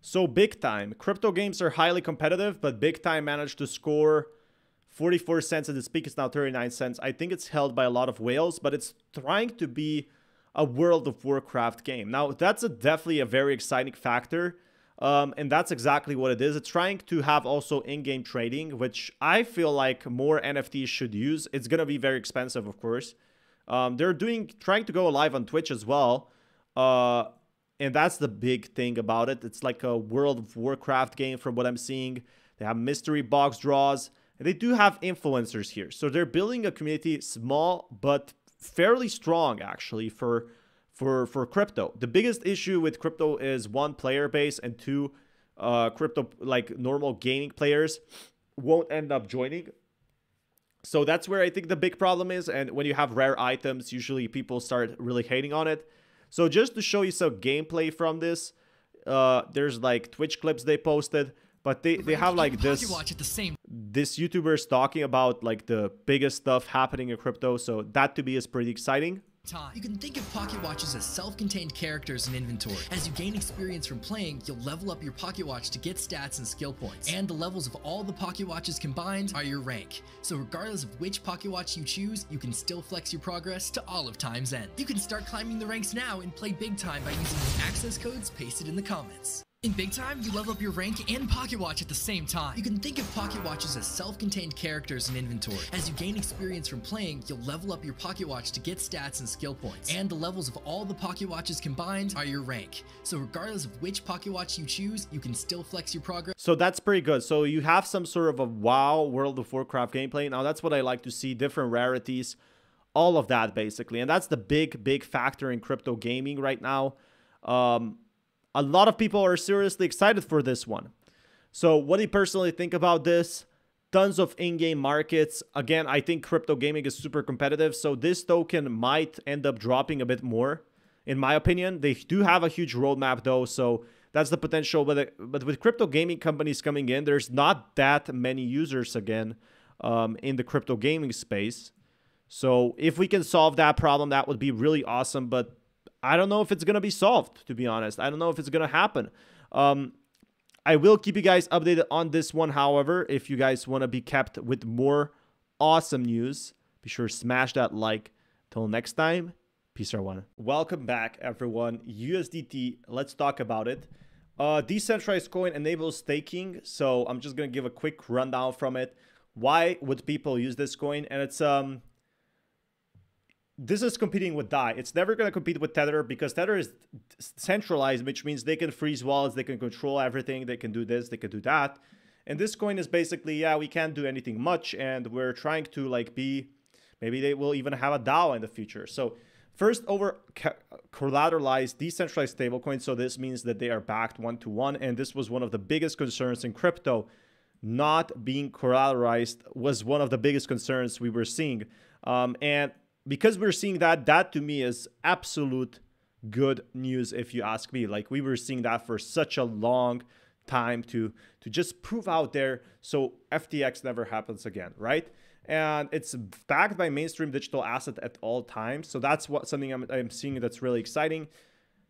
So Big Time. Crypto games are highly competitive, but Big Time managed to score 44 cents at its peak. It's now 39 cents. I think it's held by a lot of whales, but it's trying to be a World of Warcraft game. Now, that's definitely a very exciting factor. And that's exactly what it is. It's trying to have also in-game trading, which I feel like more NFTs should use. It's going to be very expensive, of course. They're trying to go live on Twitch as well. And that's the big thing about it. It's like a World of Warcraft game from what I'm seeing. They have mystery box draws. And they do have influencers here. So they're building a community, small but fairly strong, actually, for crypto. The biggest issue with crypto is one, player base, and two, crypto, like normal gaming players won't end up joining. So that's where I think the big problem is. And when you have rare items, usually people start really hating on it. So just to show you some gameplay from this, there's like Twitch clips they posted, but they have like this YouTubers talking about like the biggest stuff happening in crypto. So that to me is pretty exciting. You can think of pocket watches as self-contained characters in inventory. As you gain experience from playing, you'll level up your pocket watch to get stats and skill points. And the levels of all the pocket watches combined are your rank. So regardless of which pocket watch you choose, you can still flex your progress to all of time's end. You can start climbing the ranks now and play Big Time by using the access codes pasted in the comments. In Big Time, you level up your rank and pocket watch at the same time. You can think of pocket watches as self-contained characters in inventory. As you gain experience from playing, you'll level up your pocket watch to get stats and skill points. And the levels of all the pocket watches combined are your rank. So regardless of which pocket watch you choose, you can still flex your progress. So that's pretty good. So you have some sort of a wow World of Warcraft gameplay. Now that's what I like to see, different rarities, all of that basically. And that's the big factor in crypto gaming right now. A lot of people are seriously excited for this one. So what do you personally think about this? Tons of in-game markets. Again, I think crypto gaming is super competitive. So this token might end up dropping a bit more, in my opinion. They do have a huge roadmap though. So that's the potential. But with crypto gaming companies coming in, there's not that many users again in the crypto gaming space. So if we can solve that problem, that would be really awesome. But I don't know if it's going to be solved, to be honest. I don't know if it's going to happen. I will keep you guys updated on this one. However, if you guys want to be kept with more awesome news, be sure to smash that like. Till next time, peace everyone. Welcome back, everyone. USDT, let's talk about it. Decentralized coin enables staking. So I'm just going to give a quick rundown from it. Why would people use this coin? And it's this is competing with DAI. It's never going to compete with Tether because Tether is centralized, which means they can freeze wallets, they can control everything, they can do this, they can do that. And this coin is basically, yeah, we can't do anything much, and we're trying to like be, maybe they will even have a DAO in the future. So first, over collateralized decentralized stablecoins. So this means that they are backed one-to-one, and this was one of the biggest concerns in crypto. Not being collateralized was one of the biggest concerns we were seeing. And because we're seeing that, that to me is absolute good news, if you ask me. Like, we were seeing that for such a long time to just prove out there so FTX never happens again, right? And it's backed by mainstream digital asset at all times. So that's something I'm seeing that's really exciting.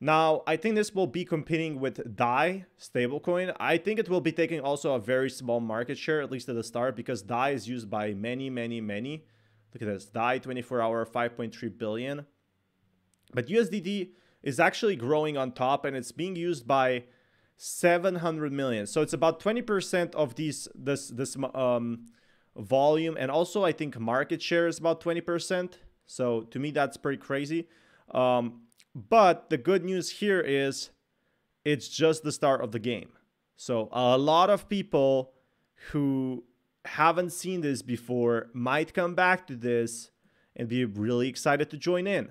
Now, I think this will be competing with DAI stablecoin. I think it will be taking also a very small market share, at least at the start, because DAI is used by many. Look at this, DAI 24-hour, 5.3 billion. But USDT is actually growing on top, and it's being used by 700 million. So it's about 20% of this volume, and also I think market share is about 20%. So to me, that's pretty crazy. But the good news here is it's just the start of the game. So a lot of people who haven't seen this before might come back to this and be really excited to join in.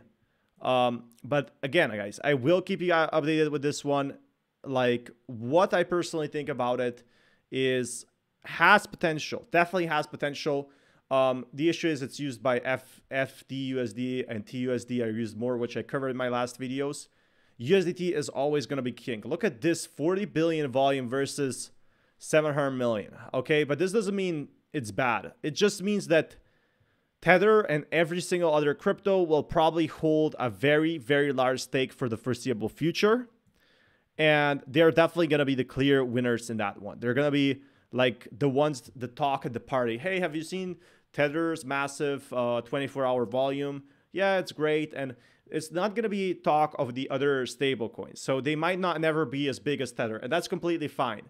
But again, guys, I will keep you updated with this one. Like, what I personally think about it is has potential, definitely has potential. The issue is it's used by FDUSD and TUSD are used more, which I covered in my last videos. USDT is always going to be king. Look at this 40 billion volume versus 700 million. Okay, but this doesn't mean it's bad. It just means that Tether and every single other crypto will probably hold a very large stake for the foreseeable future. And they're definitely going to be the clear winners in that one. They're going to be like the ones that talk at the party. Hey, have you seen Tether's massive 24-hour volume? Yeah, it's great. And it's not going to be talk of the other stablecoins. So they might not never be as big as Tether, and that's completely fine.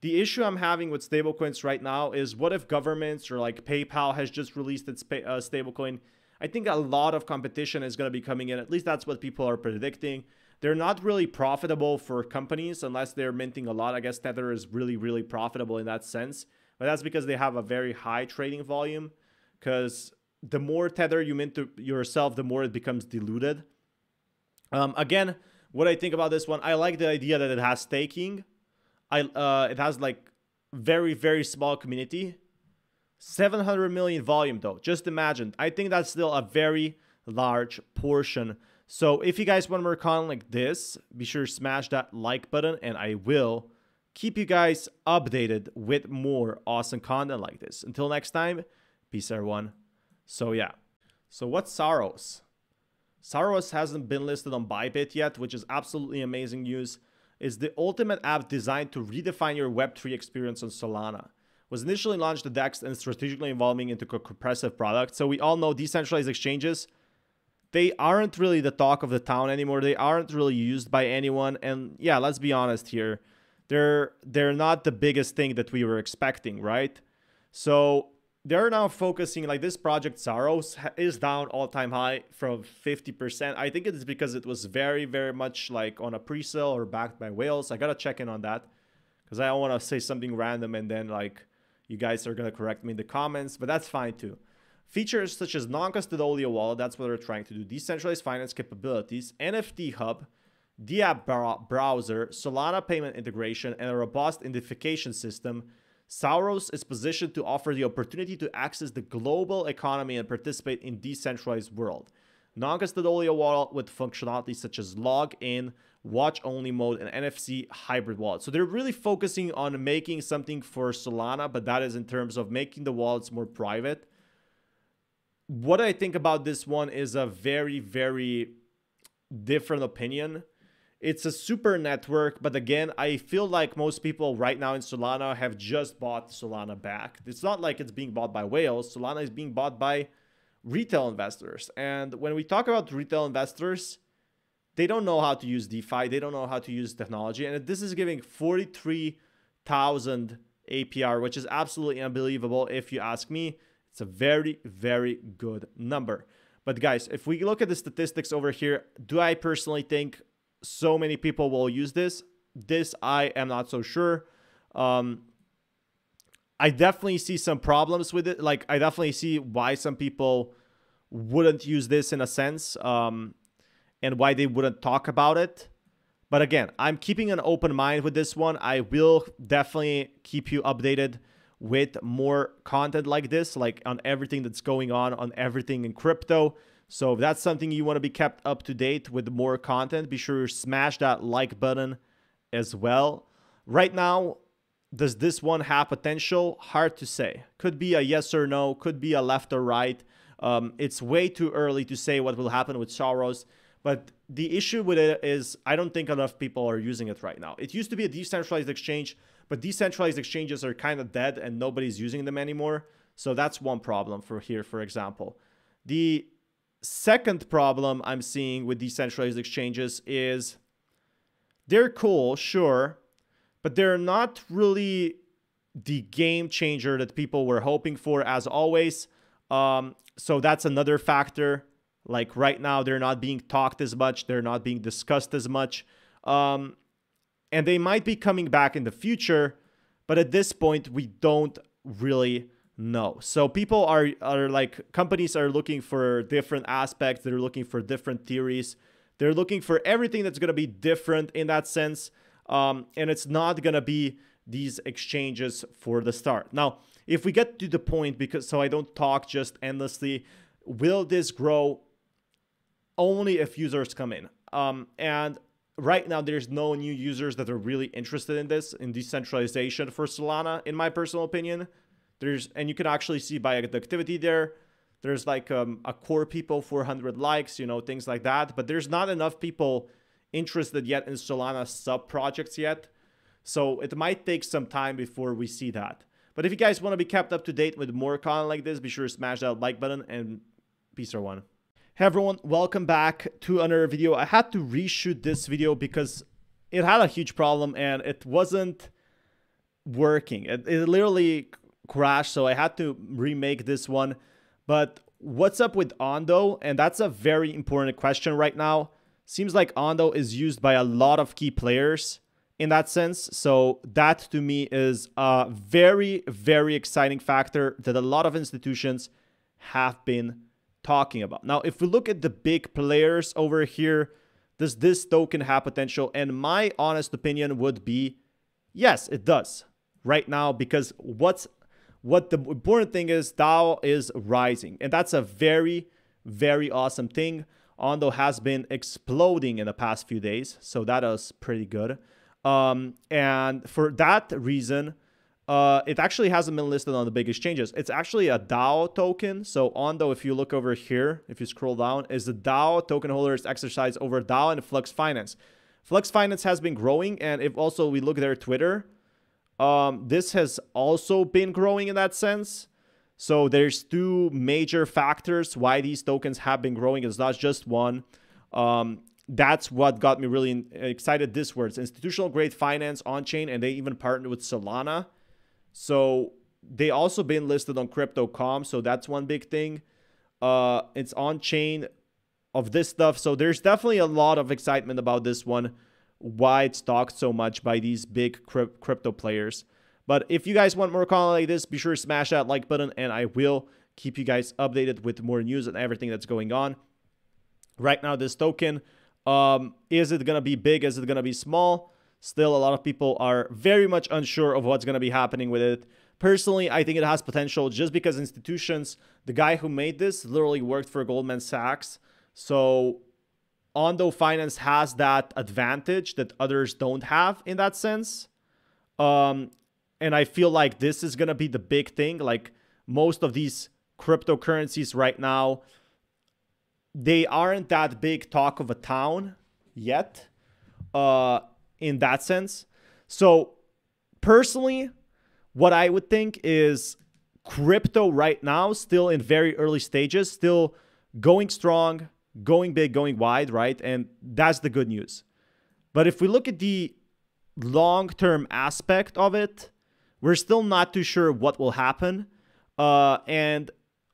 The issue I'm having with stablecoins right now is, what if governments or like PayPal has just released its stablecoin? I think a lot of competition is going to be coming in. At least that's what people are predicting. They're not really profitable for companies unless they're minting a lot. I guess Tether is really, really profitable in that sense. But that's because they have a very high trading volume. Because the more Tether you mint to yourself, the more it becomes diluted. Again, what I think about this one, I like the idea that it has staking. It has like very, very small community. 700 million volume though. Just imagine. I think that's still a very large portion. So if you guys want more content like this, be sure to smash that like button, and I will keep you guys updated with more awesome content like this. Until next time, peace everyone. So yeah. So what's Saros? Saros hasn't been listed on Bybit yet, which is absolutely amazing news. It's the ultimate app designed to redefine your Web3 experience on Solana. Was initially launched to DEX and strategically evolving into a compressive product. So we all know decentralized exchanges, they aren't really the talk of the town anymore. They aren't really used by anyone. And yeah, let's be honest here. They're not the biggest thing that we were expecting, right? So they're now focusing, like this project Saros is down all-time high from 50%. I think it's because it was very, very much like on a pre-sale or backed by whales. I gotta check in on that because I don't want to say something random and then like you guys are gonna correct me in the comments, but that's fine too. Features such as non-custodial wallet, that's what they're trying to do, decentralized finance capabilities, NFT hub, DApp browser, Solana payment integration, and a robust identification system. Saros is positioned to offer the opportunity to access the global economy and participate in decentralized world. Non-custodial wallet with functionalities such as log-in, watch-only mode, and NFC hybrid wallet. So they're really focusing on making something for Solana, but that is in terms of making the wallets more private. What I think about this one is a very, very different opinion. It's a super network, but again, I feel like most people right now in Solana have just bought Solana back. It's not like it's being bought by whales. Solana is being bought by retail investors. And when we talk about retail investors, they don't know how to use DeFi. They don't know how to use technology. And this is giving 43,000 APR, which is absolutely unbelievable if you ask me. It's a very, very good number. But guys, if we look at the statistics over here, do I personally think so many people will use this? This I am not so sure. I definitely see some problems with it. Like, I definitely see why some people wouldn't use this in a sense, and why they wouldn't talk about it. But again, I'm keeping an open mind with this one. I will definitely keep you updated with more content like this, like on everything that's going on everything in crypto. So if that's something you want to be kept up to date with more content, be sure to smash that like button as well. Right now, does this one have potential? Hard to say. Could be a yes or no, could be a left or right. It's way too early to say what will happen with Saros. But the issue with it is I don't think enough people are using it right now. It used to be a decentralized exchange, but decentralized exchanges are kind of dead and nobody's using them anymore. So that's one problem for here, for example. The second problem I'm seeing with decentralized exchanges is they're cool, sure, but they're not really the game changer that people were hoping for, as always. So that's another factor. Like right now, they're not being talked as much. They're not being discussed as much. And they might be coming back in the future, but at this point, we don't really know. So people are like, companies are looking for different aspects. They're looking for different theories. They're looking for everything that's going to be different in that sense. And it's not going to be these exchanges for the start. Now, if we get to the point, because so I don't talk just endlessly, will this grow? Only if users come in. And right now, there's no new users that are really interested in this, in decentralization for Solana, in my personal opinion. And you can actually see by the activity there, there's like a core people, 400 likes, you know, things like that. But there's not enough people interested yet in Solana sub projects yet. So it might take some time before we see that. But if you guys want to be kept up to date with more content like this, be sure to smash that like button, and peace everyone. Hey everyone, welcome back to another video. I had to reshoot this video because it had a huge problem and it wasn't working. It literally crashed, so I had to remake this one. But what's up with Ondo? And that's a very important question right now. Seems like Ondo is used by a lot of key players in that sense. So that to me is a very, very exciting factor that a lot of institutions have been talking about. Now, if we look at the big players over here, does this token have potential? And my honest opinion would be, yes, it does right now, because what the important thing is, DAO is rising, and that's a very, very awesome thing. Ondo has been exploding in the past few days, so that is pretty good. And for that reason, it actually hasn't been listed on the big exchanges. It's actually a DAO token. So Ondo, if you look over here, if you scroll down, is the DAO token holders exercise over DAO and Flux Finance. Flux Finance has been growing, and if also we look at their Twitter, this has also been growing in that sense. So there's two major factors why these tokens have been growing. It's not just one. That's what got me really excited. This word, institutional grade finance on chain, and they even partnered with Solana. So they also been listed on Crypto.com. So that's one big thing. It's on chain of this stuff. So there's definitely a lot of excitement about this one, why it's talked so much by these big crypto players. But if you guys want more content like this, be sure to smash that like button, and I will keep you guys updated with more news and everything that's going on. Right now, this token, is it going to be big? Is it going to be small? Still, a lot of people are very much unsure of what's going to be happening with it. Personally, I think it has potential just because institutions, the guy who made this literally worked for Goldman Sachs. So Ondo Finance has that advantage that others don't have in that sense. And I feel like this is going to be the big thing. Like most of these cryptocurrencies right now, they aren't that big talk of a town yet, in that sense. So personally, what I would think is crypto right now, still in very early stages, still going strong, going big, going wide, right? And that's the good news. But if we look at the long-term aspect of it, we're still not too sure what will happen. And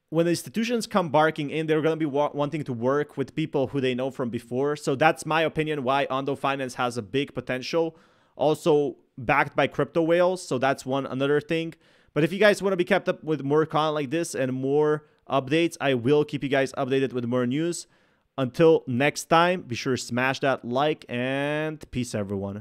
when the institutions come barking in, they're going to be wanting to work with people who they know from before. So that's my opinion why Ondo Finance has a big potential. Also backed by crypto whales. So that's another thing. But if you guys want to be kept up with more content like this and more updates, I will keep you guys updated with more news. Until next time, be sure to smash that like, and peace everyone.